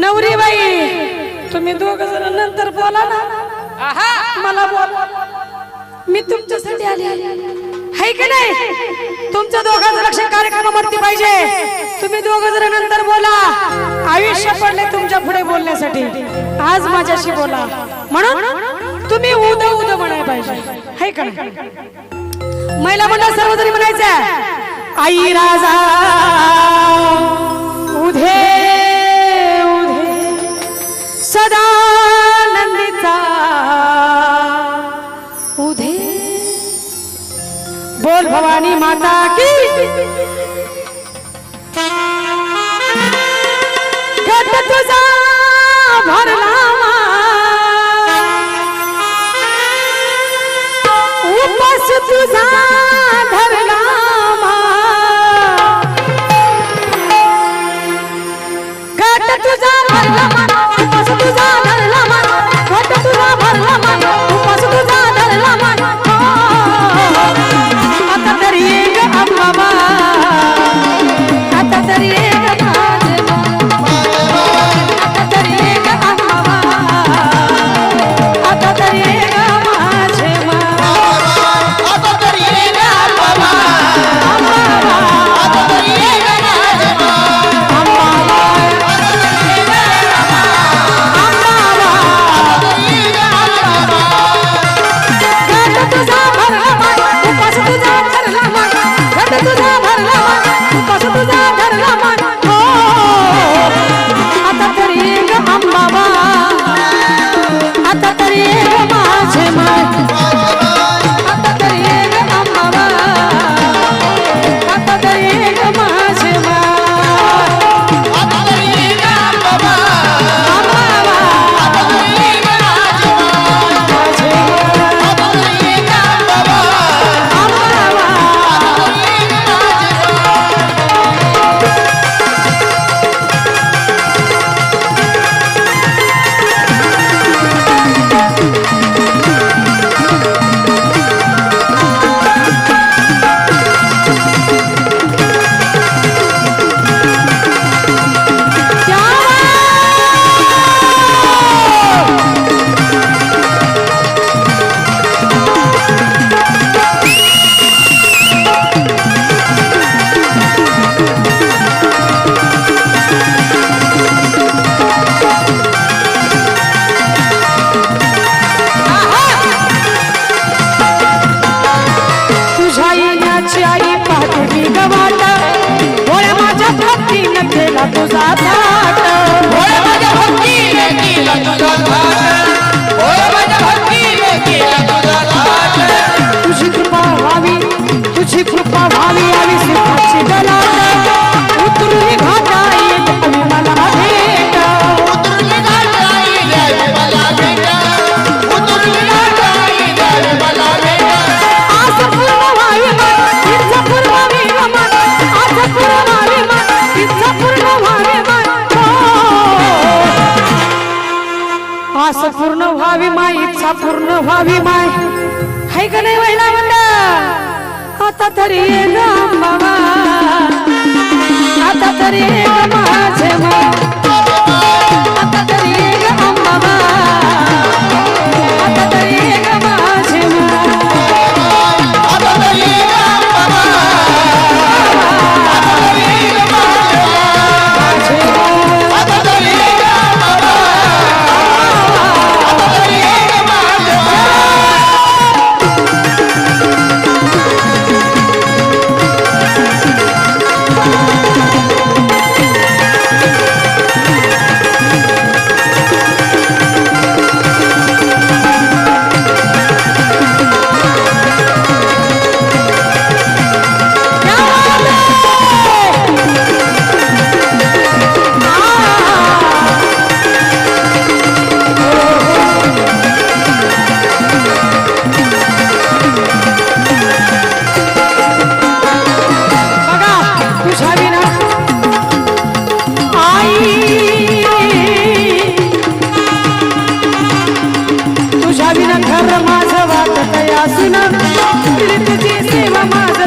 नवरी बाई तुम्ही दोघ जण नंतर बोला ना. मला बोला, मी तुमच्यासाठी आली आहे की नाही. तुमचं दोघांचं लक्ष कार्यक्रमावरती पाहिजे. तुम्ही दोघ जण नंतर बोला. आयुष्य पडले तुमच्या पुढे बोलण्यासाठी. आज माझ्याशी बोला म्हणून तुम्ही उद उद म्हणायला पाहिजे आहे का नाही. महिला मंडळ सर्व जरी म्हणायचं आई राजा उधे उधे सदा नंदीचा उधे. बोल भवानी माता की. घट तुझा भरला उपास तुझा धरला घट तुझा भरला उपास तुझा धरला घट तुझा भरला उपास तुझा धरला. आता तरी एक बाबा आता तरी एक आता तरी एक बाबा आता तरी एक माझे आता तरी एक बाबा आता तरी एक तुझा भरला उपास तुझा धरला घट तुझा भरला उपास तुझा धरला आता तरी एक बाबा आता तरी एक माझे आता तरी एक बाबा आता तरी एक माझे आता तरी एक बाबा आता तरी एक आस पूर्ण व्हावी माय इच्छा पूर्ण व्हावी माय हाय का नाही महिला मंडळ. आता तरी एक बाबा आता तरी एक माझे आता तरी एक बाबा आता तरी एक माझे आता तरी एक बाबा आता तरी एक माझे आता तरी एक बाबा सेवा माझं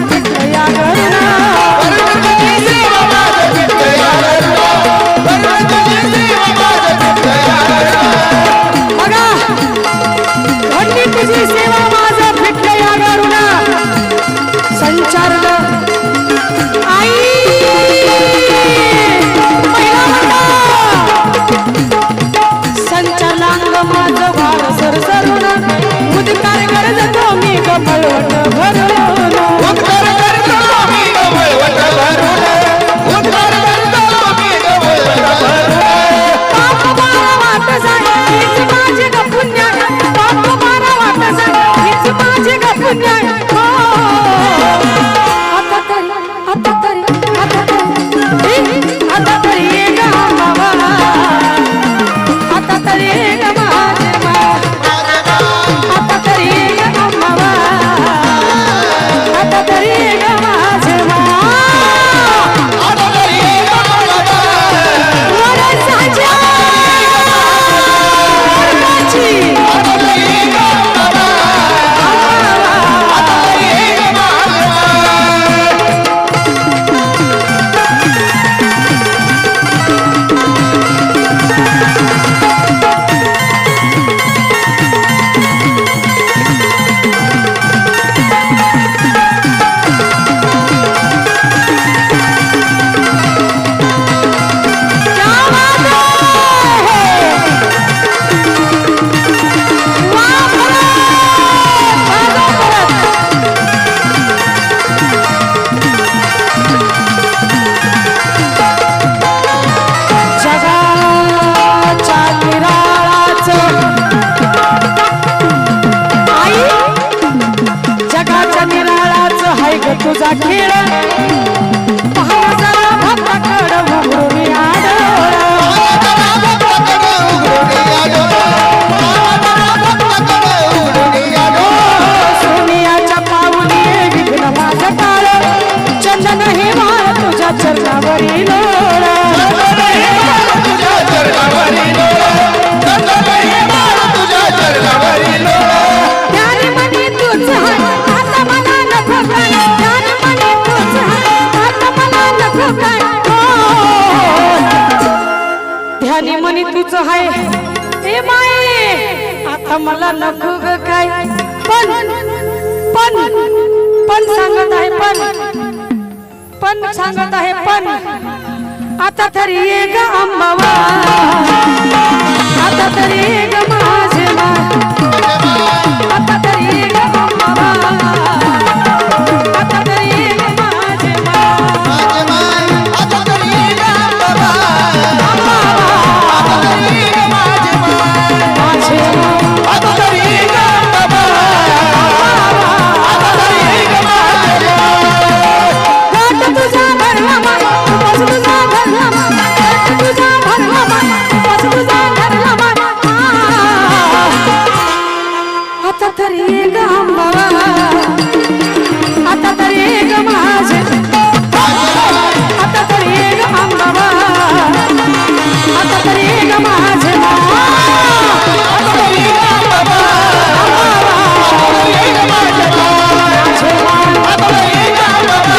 उद्गार गरजतो मी गमळवट भरून उद्गार करतो मी गवळवट भरून उद्गार करतो मी गवळवट भरून पाप मारा वाट जाय हीच माझी ग पुण्य पाप मारा वाट जाय हीच माझी ग पुण्य आता तरी आता तरी ये ग बाबा आता तरी ये ग माझे मा आता तरी ये ग बाबा आता तरी ये ग माझे मा आता तरी ये ग बाबा वरे साजा वरची आता तरी ये ग बाबा आता तरी ये ग बाबा क्या बात है वाह परत जगाच्या निराळाचं आई जगाच्या निराळाचं हाय ग तुझा खेळ पाहा जरा भक्ताकडं घुमरून आडोळ सोनियाच्या पाऊली विघ्न माझं काळ चंदन हे माळ तुझ्या चरणावरी लोळ ज्ञानी म्हणे तूच हाय आता मला नको काय ज्ञानी म्हणे तूच हाय आता मला नको काय ध्यानी म्हणे तूच हाय ए माये आता मला नको ग काय पण सांगत आहे पण सांगत आहे पण आता तरी ये ग अंबावा आता तरी ये ग माझे मा आता तरी ये ग अंबावा आता तरी ये ग माझे मा माझे गाठ तुझा भरला मा उपस तुझा भरला मा गाठ तुझा भरला मा उपस तुझा भरला मा आता तरी ये ग अंबावा आता तरी ये ग माझे आता तरी ये ग अंबावा आता तरी ये ग माझे मा आता तरी ये ग अंबावा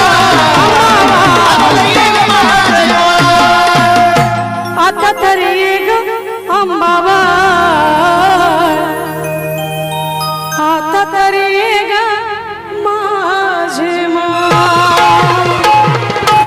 आता तरी ये ग अंबावा आता तरी